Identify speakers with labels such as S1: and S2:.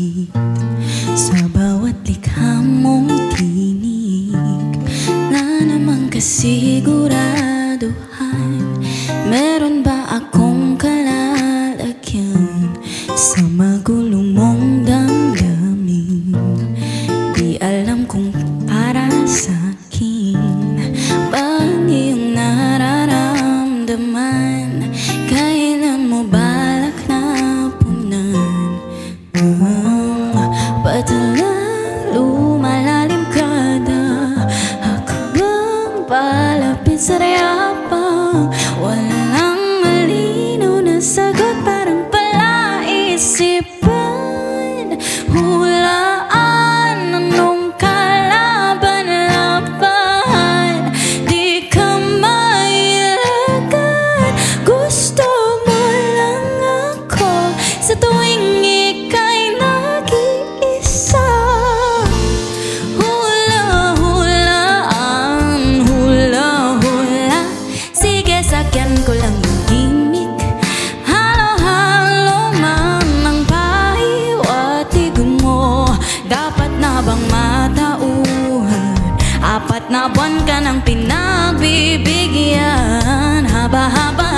S1: kahit sa bawat likha mong tinig na namang kasiguraduhan. Meron ba akong kalalagyan sa magulo mong damdamin? Di alam kung para sa'kin ba iyong nararamdaman. Kailan mo balak na punan? Ba't lumalalim kada hakbang palapit sa rayapa? Walang malinaw na sagot, parang palaisipan. Hulaan anong kalaban-laban, di ka mailagan. Gusto mo lang ako sa tuwing ika'y nag-iisa. Hula-hulaan, hula-hula, sige sakyan ko lang yung gimmick. Halo-halo man ang pahiwatig mo. Dapat na bang matauhan? 4 na buwan ka ng pinagbibigyan. Haba-haba